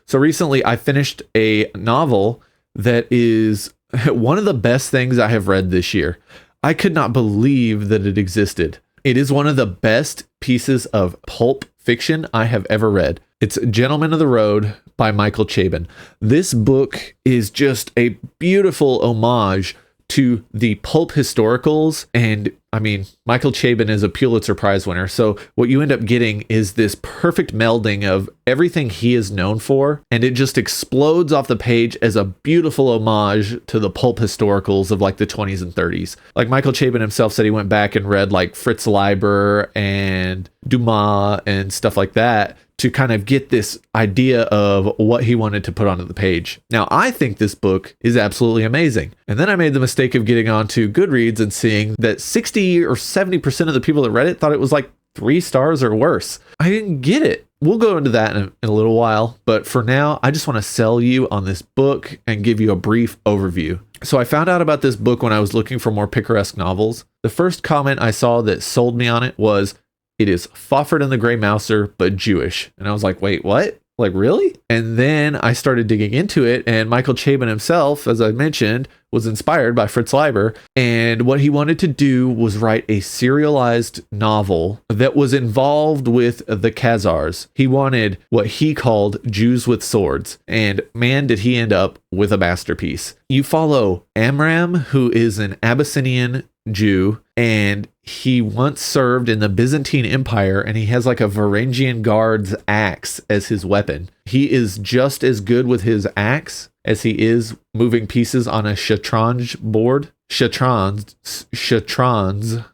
So recently I finished a novel that is one of the best things I have read this year. I could not believe that it existed. It is one of the best pieces of pulp fiction I have ever read. It's Gentlemen of the Road by Michael Chabon. This book is just a beautiful homage to the pulp historicals. And I mean, Michael Chabon is a Pulitzer Prize winner. So what you end up getting is this perfect melding of everything he is known for. And it just explodes off the page as a beautiful homage to the pulp historicals of like the 20s and 30s. Like Michael Chabon himself said he went back and read like Fritz Leiber and Dumas and stuff like that to kind of get this idea of what he wanted to put onto the page. Now, I think this book is absolutely amazing. And then I made the mistake of getting onto Goodreads and seeing that 60 or 70% of the people that read it thought it was like 3 stars or worse. I didn't get it. We'll go into that in a little while. But for now, I just want to sell you on this book and give you a brief overview. So I found out about this book when I was looking for more picaresque novels. The first comment I saw that sold me on it was, "It is Fafhrd and the Grey Mouser, but Jewish." And I was like, wait, what? Like, really? And then I started digging into it, and Michael Chabon himself, as I mentioned, was inspired by Fritz Leiber. And what he wanted to do was write a serialized novel that was involved with the Khazars. He wanted what he called Jews with swords. And man, did he end up with a masterpiece. You follow Amram, who is an Abyssinian Jew, and he once served in the Byzantine Empire, and he has like a Varangian guard's axe as his weapon. He is just as good with his axe as he is moving pieces on a shatranj board. Shatrans.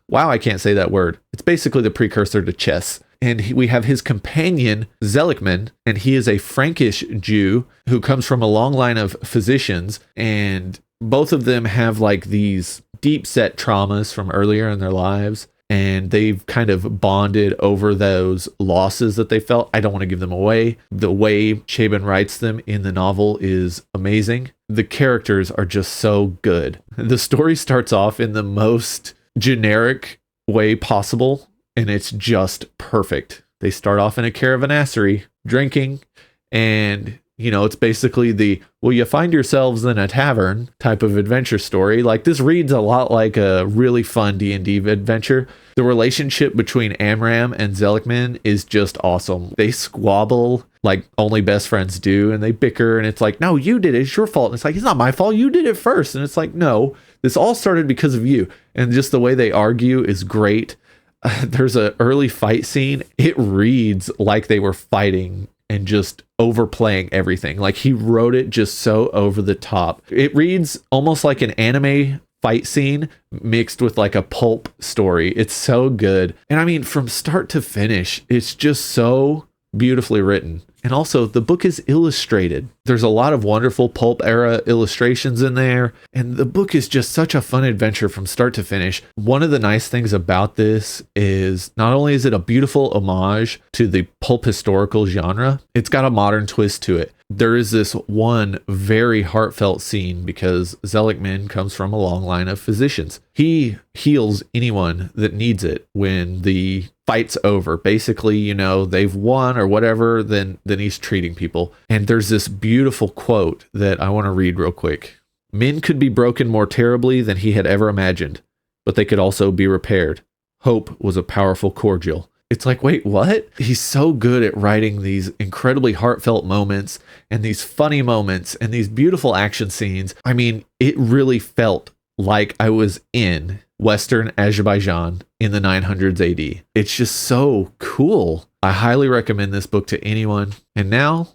Wow, I can't say that word. It's basically the precursor to chess. And we have his companion, Seligman, and he is a Frankish Jew who comes from a long line of physicians, and both of them have like these deep set traumas from earlier in their lives, and they've kind of bonded over those losses that they felt. I don't want to give them away. The way Chabon writes them in the novel is amazing. The characters are just so good. The story starts off in the most generic way possible, and it's just perfect. They start off in a caravanserai drinking, and it's basically the, will you find yourselves in a tavern type of adventure story. Like, this reads a lot like a really fun D&D adventure. The relationship between Amram and Seligman is just awesome. They squabble like only best friends do, and they bicker, and it's like, no, you did it. It's your fault. And it's like, it's not my fault. You did it first. And it's like, no, this all started because of you. And just the way they argue is great. There's an early fight scene. It reads like they were fighting and just overplaying everything. Like, he wrote it just so over the top. It reads almost like an anime fight scene mixed with like a pulp story. It's so good. And I mean, from start to finish, it's just so beautifully written. And also, the book is illustrated. There's a lot of wonderful pulp era illustrations in there. And the book is just such a fun adventure from start to finish. One of the nice things about this is not only is it a beautiful homage to the pulp historical genre, it's got a modern twist to it. There is this one very heartfelt scene because Seligman comes from a long line of physicians. He heals anyone that needs it when the fight's over. Basically, they've won or whatever, then he's treating people. And there's this beautiful quote that I want to read real quick. "Men could be broken more terribly than he had ever imagined, but they could also be repaired. Hope was a powerful cordial." It's like, wait, what? He's so good at writing these incredibly heartfelt moments and these funny moments and these beautiful action scenes. I mean, it really felt like I was in Western Azerbaijan in the 900s AD. It's just so cool. I highly recommend this book to anyone. And now,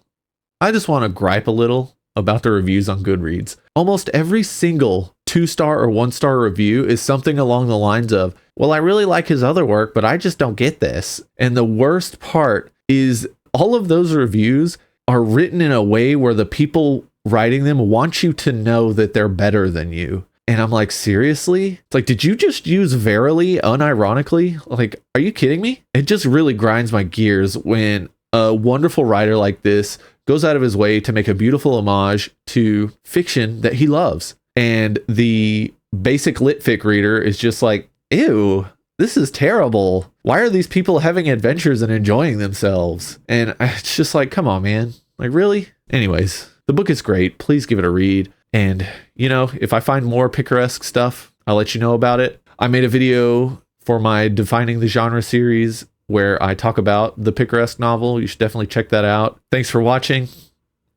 I just want to gripe a little about the reviews on Goodreads. Almost every single 2-star or 1-star review is something along the lines of, well, I really like his other work, but I just don't get this. And the worst part is all of those reviews are written in a way where the people writing them want you to know that they're better than you. And I'm like, seriously? It's like, did you just use verily unironically? Like, are you kidding me? It just really grinds my gears when a wonderful writer like this goes out of his way to make a beautiful homage to fiction that he loves. And the basic litfic reader is just like, ew, this is terrible. Why are these people having adventures and enjoying themselves? And it's just like, come on, man. Like, really? Anyways, the book is great. Please give it a read. And, if I find more picaresque stuff, I'll let you know about it. I made a video for my Defining the Genre series where I talk about the picaresque novel. You should definitely check that out. Thanks for watching,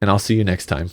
and I'll see you next time.